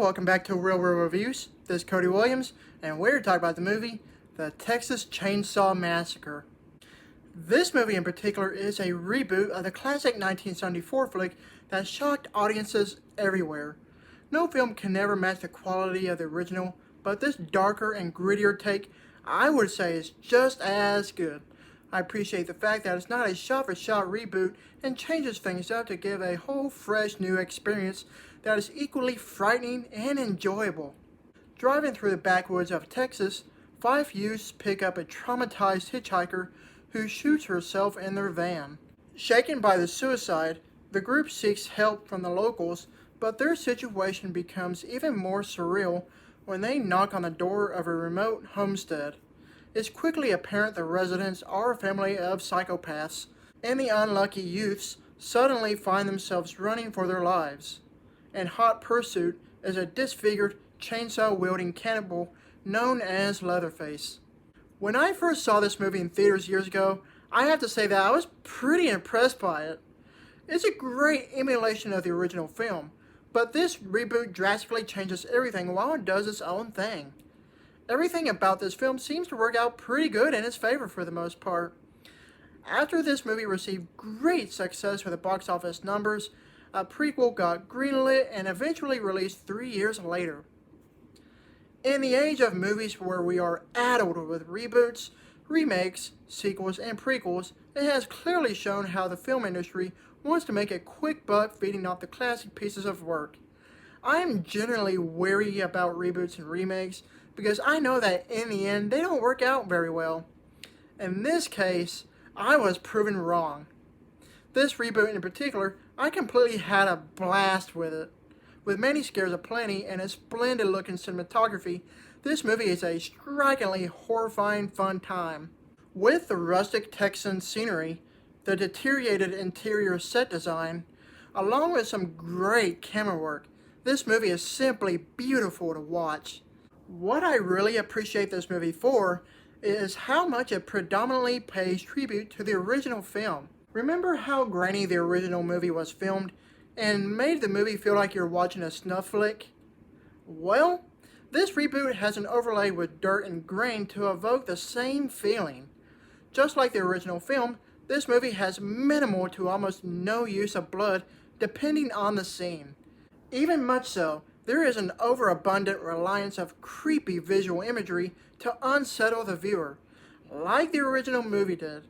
welcome back to Real Reviews. This is Cody Williams, and we're talking about the movie, The Texas Chainsaw Massacre. This movie in particular is a reboot of the classic 1974 flick that shocked audiences everywhere. No film can ever match the quality of the original, but this darker and grittier take, I would say, is just as good. I appreciate the fact that it's not a shot-for-shot reboot and changes things up to give a whole fresh new experience that is equally frightening and enjoyable. Driving through the backwoods of Texas, 5 youths pick up a traumatized hitchhiker who shoots herself in their van. Shaken by the suicide, the group seeks help from the locals, but their situation becomes even more surreal when they knock on the door of a remote homestead. It's quickly apparent the residents are a family of psychopaths, and the unlucky youths suddenly find themselves running for their lives. In hot pursuit is a disfigured, chainsaw-wielding cannibal known as Leatherface. When I first saw this movie in theaters years ago, I have to say that I was pretty impressed by it. It's a great emulation of the original film, but this reboot drastically changes everything while it does its own thing. Everything about this film seems to work out pretty good in its favor for the most part. After this movie received great success with the box office numbers, a prequel got greenlit and eventually released 3 years later. In the age of movies where we are addled with reboots, remakes, sequels, and prequels, it has clearly shown how the film industry wants to make a quick buck feeding off the classic pieces of work. I am generally wary about reboots and remakes because I know that in the end they don't work out very well. In this case, I was proven wrong. This reboot in particular, I completely had a blast with it. With many scares aplenty and a splendid looking cinematography, this movie is a strikingly horrifying fun time. With the rustic Texan scenery, the deteriorated interior set design, along with some great camera work, this movie is simply beautiful to watch. What I really appreciate this movie for is how much it predominantly pays tribute to the original film. Remember how grainy the original movie was filmed and made the movie feel like you're watching a snuff flick? Well, this reboot has an overlay with dirt and grain to evoke the same feeling. Just like the original film, this movie has minimal to almost no use of blood depending on the scene. Even much so, there is an overabundant reliance of creepy visual imagery to unsettle the viewer, like the original movie did.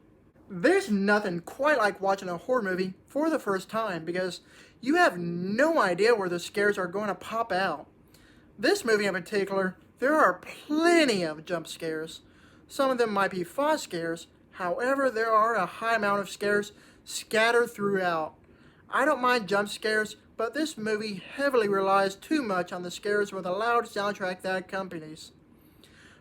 There's nothing quite like watching a horror movie for the first time because you have no idea where the scares are going to pop out. This movie in particular, there are plenty of jump scares. Some of them might be fast scares, however there are a high amount of scares scattered throughout. I don't mind jump scares, but this movie heavily relies too much on the scares with a loud soundtrack that accompanies.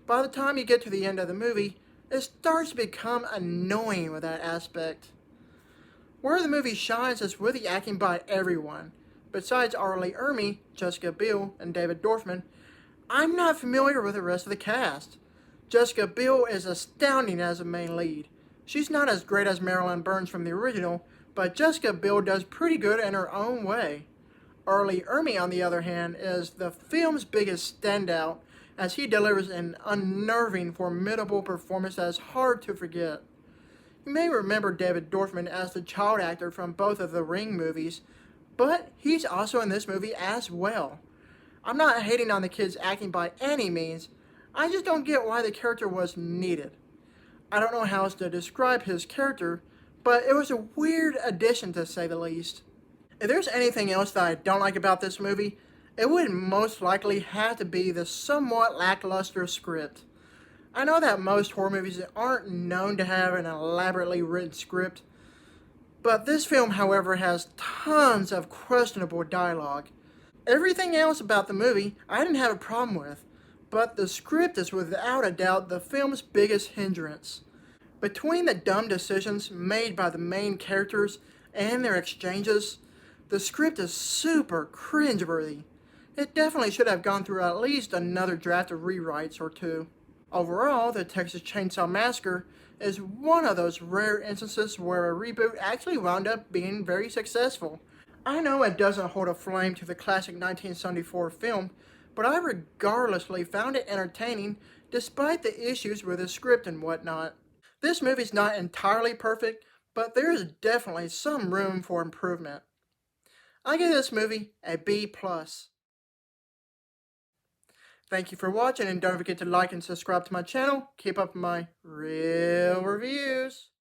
By the time you get to the end of the movie, it starts to become annoying with that aspect. Where the movie shines is with the acting by everyone. Besides Erica Leerhsen, Jessica Biel, and David Dorfman, I'm not familiar with the rest of the cast. Jessica Biel is astounding as a main lead. She's not as great as Marilyn Burns from the original, but Jessica Biel does pretty good in her own way. Erica Leerhsen, on the other hand, is the film's biggest standout as he delivers an unnerving, formidable performance that is hard to forget. You may remember David Dorfman as the child actor from both of the Ring movies, but he's also in this movie as well. I'm not hating on the kid's acting by any means, I just don't get why the character was needed. I don't know how else to describe his character, but it was a weird addition to say the least. If there's anything else that I don't like about this movie, it would most likely have to be the somewhat lackluster script. I know that most horror movies aren't known to have an elaborately written script, but this film, however, has tons of questionable dialogue. Everything else about the movie I didn't have a problem with, but the script is without a doubt the film's biggest hindrance. Between the dumb decisions made by the main characters and their exchanges, the script is super cringeworthy. It definitely should have gone through at least another draft of rewrites or two. Overall, the Texas Chainsaw Massacre is one of those rare instances where a reboot actually wound up being very successful. I know it doesn't hold a flame to the classic 1974 film, but I regardlessly found it entertaining despite the issues with the script and whatnot. This movie's not entirely perfect, but there is definitely some room for improvement. I give this movie a B+. Thank you for watching, and don't forget to like and subscribe to my channel. Keep up my real reviews.